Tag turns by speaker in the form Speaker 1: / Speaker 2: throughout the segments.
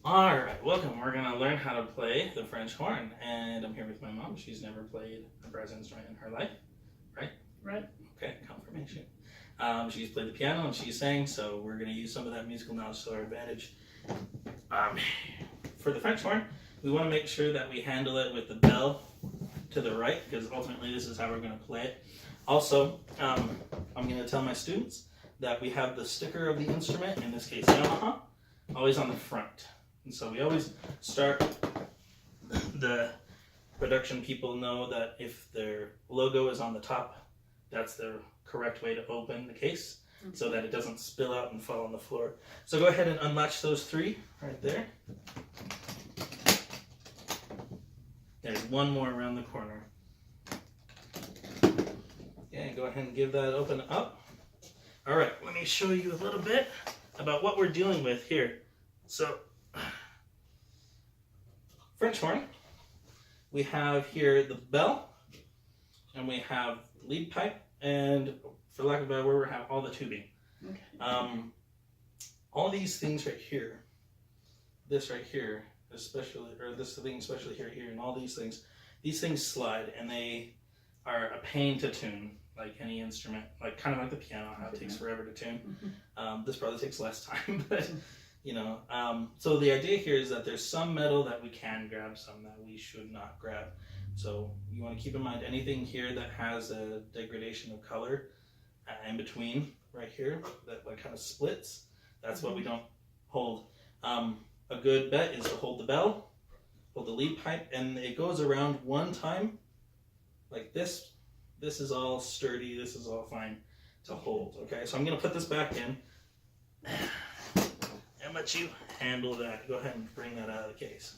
Speaker 1: Alright, welcome. We're going to learn how to play the French horn. And I'm here with my mom. She's never played a brass instrument in her life, right?
Speaker 2: Right.
Speaker 1: Okay, confirmation. She's played the piano and she sang, so we're going to use some of that musical knowledge to our advantage. For the French horn, we want to make sure that we handle it with the bell to the right, because ultimately this is how we're going to play it. Also, I'm going to tell my students that we have the sticker of the instrument, in this case Yamaha, always on the front. And so we always start, the production people know that if their logo is on the top, that's the correct way to open the case, so that it doesn't spill out and fall on the floor. So go ahead and unlatch those three right there. There's one more around the corner. Okay, go ahead and give that open up. All right, let me show you a little bit about what we're dealing with here. So, French horn, we have here the bell, and we have lead pipe, and for lack of a better word, we have all the tubing.
Speaker 2: Okay.
Speaker 1: All these things right here, this right here, especially, or this thing especially here, and all these things slide, and they are a pain to tune, like any instrument, like kind of like the piano, how it takes forever to tune. This probably takes less time, but you know. So the idea here is that there's some metal that we can grab, some that we should not grab. So you want to keep in mind anything here that has a degradation of color in between right here, that like kind of splits, that's what we don't hold. A good bet is to hold the bell, hold the lead pipe, and it goes around one time like this. This is all sturdy, this is all fine to hold. Okay, so I'm going to put this back in and let you handle that. Go ahead and bring that out of the case.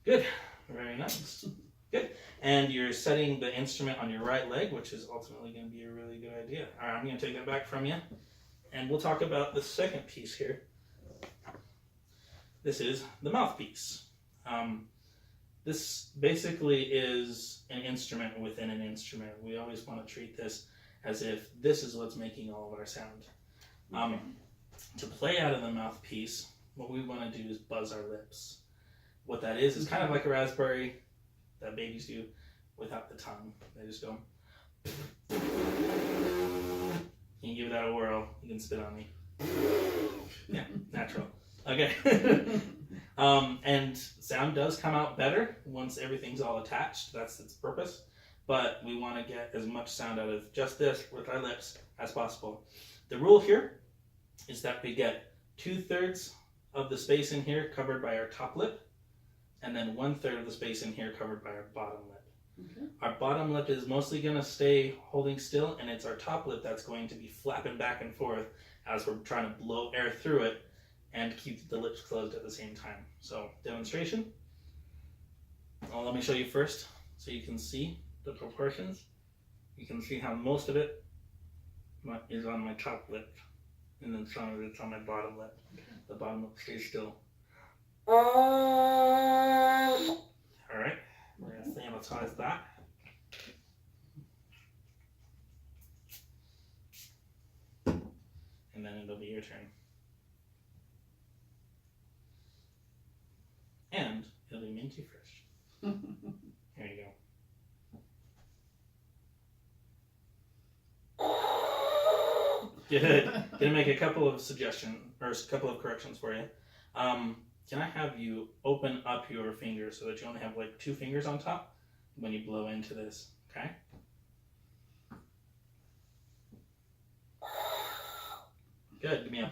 Speaker 1: Good, very nice. Good. And you're setting the instrument on your right leg, which is ultimately going to be a really good idea. All right, I'm going to take that back from you, and we'll talk about the second piece here. This is the mouthpiece. This basically is an instrument within an instrument. We always want to treat this as if this is what's making all of our sound. To play out of the mouthpiece, what we want to do is buzz our lips. What that is kind of like a raspberry that babies do without the tongue. They just go. You can give that a whirl. You can spit on me. Yeah, natural. Okay. And sound does come out better once everything's all attached. That's its purpose. But we want to get as much sound out of just this with our lips as possible. The rule here is that we get 2/3 of the space in here covered by our top lip, and then 1/3 of the space in here covered by our bottom lip.
Speaker 2: Okay.
Speaker 1: Our bottom lip is mostly going to stay holding still, and it's our top lip that's going to be flapping back and forth as we're trying to blow air through it and keep the lips closed at the same time. So, demonstration. Well, let me show you first so you can see the proportions. You can see how most of it is on my top lip, and then some of it's on my bottom lip.
Speaker 2: Okay.
Speaker 1: The bottom lip stays still. Alright, we're going to sanitize that. And then it'll be your turn. And it'll be minty fresh. Here you go. Good. Gonna make a couple of suggestions, or a couple of corrections for you. Can I have you open up your fingers so that you only have like 2 fingers on top when you blow into this, okay? Good, give me a...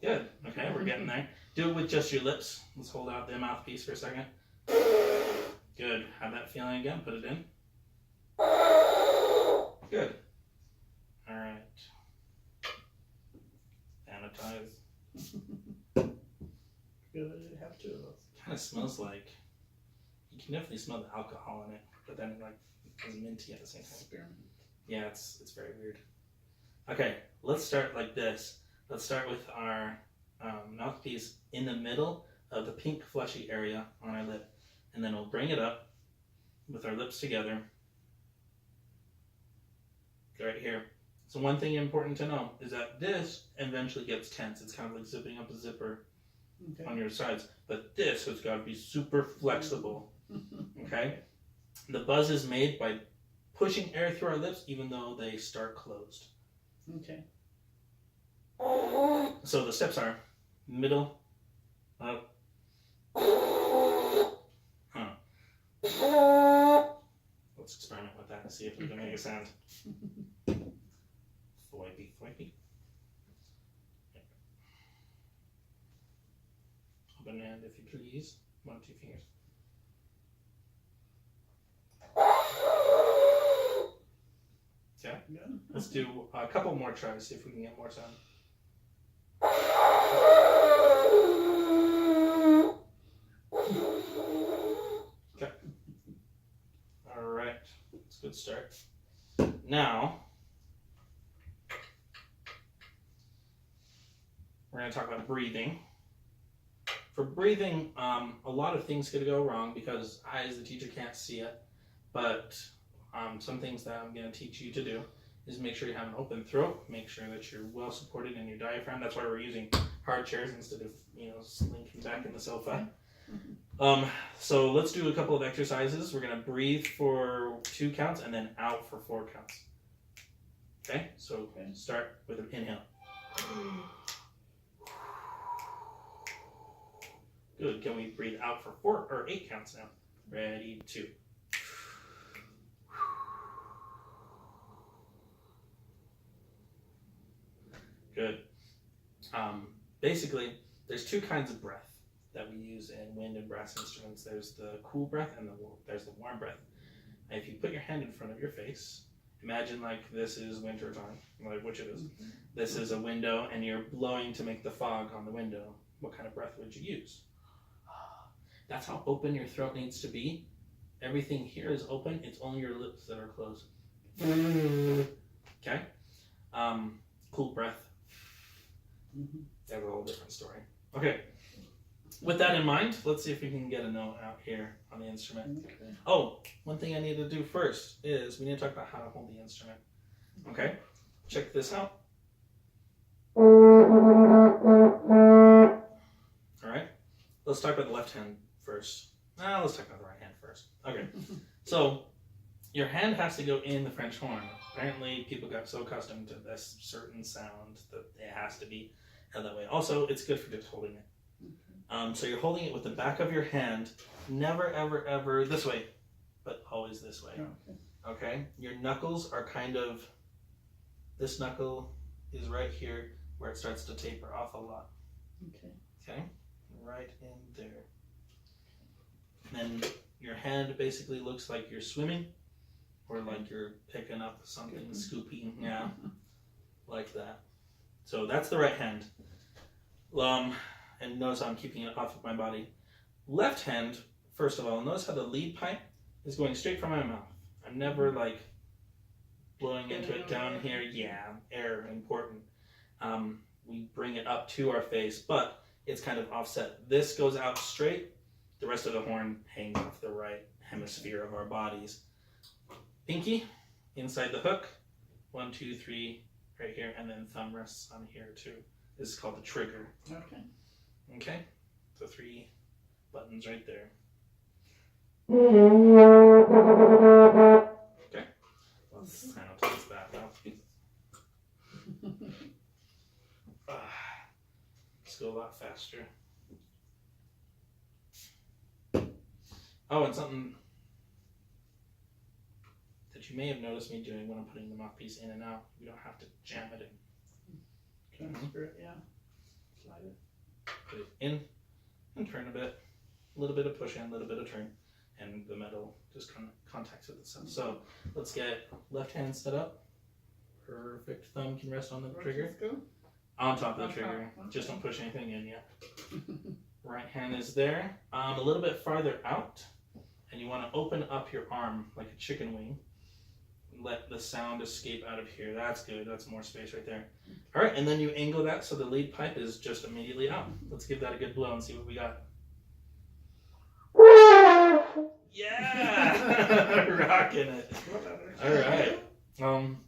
Speaker 1: Good, okay, we're getting there. Do it with just your lips. Let's hold out the mouthpiece for a second. Good, have that feeling again, put it in. Good. Alright. Sanitize.
Speaker 2: Good. Have 2 of those.
Speaker 1: Kind of smells like, you can definitely smell the alcohol in it, but then it like is minty at the same time.
Speaker 2: Experiment.
Speaker 1: Yeah, it's very weird. Okay, let's start like this. Let's start with our mouthpiece in the middle of the pink fleshy area on our lip, and then we'll bring it up with our lips together right here. So one thing important to know is that this eventually gets tense. It's kind of like zipping up a zipper
Speaker 2: Okay.
Speaker 1: on your sides. But this has got to be super flexible. Okay? The buzz is made by pushing air through our lips even though they start closed.
Speaker 2: Okay.
Speaker 1: So the steps are middle, up, let's experiment with that and see if we can make a sound. Thwipey, thwipey. Open hand if you please. 1 or 2 fingers. Okay,
Speaker 2: Good.
Speaker 1: let's do a couple more tries, see if we can get more sound. Okay. Alright, that's a good start. Now, we're going to talk about breathing. For breathing, a lot of things could go wrong because I, as the teacher, can't see it. But some things that I'm going to teach you to do is make sure you have an open throat, make sure that you're well supported in your diaphragm. That's why we're using hard chairs instead of, slinking back in the sofa. So let's do a couple of exercises. We're going to breathe for 2 counts and then out for 4 counts. Okay, so start with an inhale. Good. Can we breathe out for 4 or 8 counts now? Ready, 2. Good. Basically, there's 2 kinds of breath that we use in wind and brass instruments. There's the cool breath and there's the warm breath. And if you put your hand in front of your face, imagine like this is winter time, like which it is. This is a window and you're blowing to make the fog on the window. What kind of breath would you use? That's how open your throat needs to be. Everything here is open. It's only your lips that are closed. Okay? Cool breath. That's a whole different story. Okay. With that in mind, let's see if we can get a note out here on the instrument.
Speaker 2: Okay.
Speaker 1: Oh, one thing I need to do first is we need to talk about how to hold the instrument. Okay? Check this out. Alright? Let's talk about the left hand first. Let's talk about the right hand first. Okay. So, your hand has to go in the French horn. Apparently, people got so accustomed to this certain sound that it has to be held that way. Also, it's good for just holding it. So you're holding it with the back of your hand, never, ever, ever this way, but always this way. Okay? Your knuckles are kind of, this knuckle is right here where it starts to taper off a lot. Okay? Right in there. And then your hand basically looks like you're swimming or like you're picking up something, scooping, like that. So that's the right hand. And notice how I'm keeping it off of my body. Left hand, first of all, notice how the lead pipe is going straight from my mouth. I'm never like blowing into it down here. Yeah, air, important. We bring it up to our face, but it's kind of offset. This goes out straight. The rest of the horn hangs off the right hemisphere of our bodies. Pinky inside the hook. 1, 2, 3 right here, and then thumb rests on here too. This is called the trigger. Okay, so 3 buttons right there. Okay, let's sanitize that mouthpiece. Let's go a lot faster. Oh, and something that you may have noticed me doing when I'm putting the mouthpiece in and out, we don't have to jam it in.
Speaker 2: Transfer it, slide it.
Speaker 1: Put it in and turn a bit. A little bit of push in, a little bit of turn, and the metal just kind of contacts with itself. So let's get left hand set up. Perfect. Thumb can rest on the trigger. On top of the trigger. Just don't push anything in yet. Right hand is there. A little bit farther out, and you want to open up your arm like a chicken wing. Let the sound escape out of here. That's good. That's more space right there. All right, and then you angle that so the lead pipe is just immediately out. Let's give that a good blow and see what we got. Yeah! Rocking it. All right.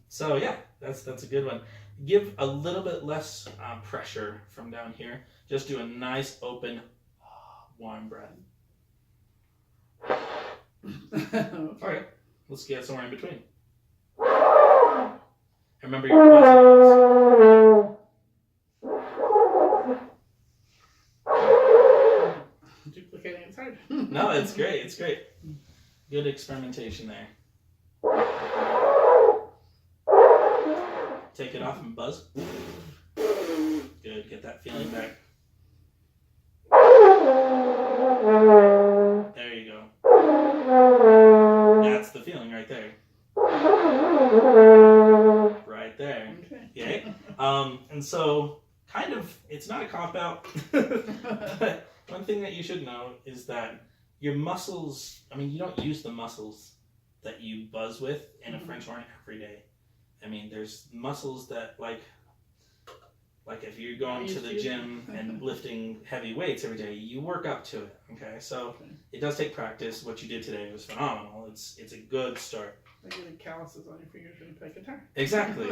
Speaker 1: So yeah, that's a good one. Give a little bit less pressure from down here. Just do a nice open, warm breath. All right, let's get somewhere in between. Remember your buzzing.
Speaker 2: Duplicating it's hard.
Speaker 1: No, it's great. It's great. Good experimentation there. Take it off and buzz. Good. Get that feeling back. There you go. That's the feeling right there. Right there.
Speaker 2: Okay.
Speaker 1: Yay. And so, kind of, it's not a cop out. But one thing that you should know is that your muscles, I mean, you don't use the muscles that you buzz with in a French horn every day. I mean, there's muscles that, like if you're going to the gym and lifting heavy weights every day, you work up to it, okay? So it does take practice. What you did today was phenomenal. It's a good start.
Speaker 2: Like getting calluses on your fingers when you play guitar.
Speaker 1: Exactly.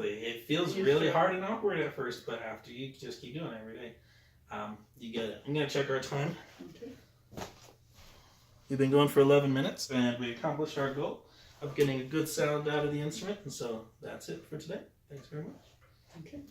Speaker 1: It feels really hard and awkward at first, but after you just keep doing it every day, you get it. I'm going to check our time.
Speaker 2: Okay.
Speaker 1: We've been going for 11 minutes, and we accomplished our goal of getting a good sound out of the instrument, and so that's it for today. Thanks very much.
Speaker 2: Okay.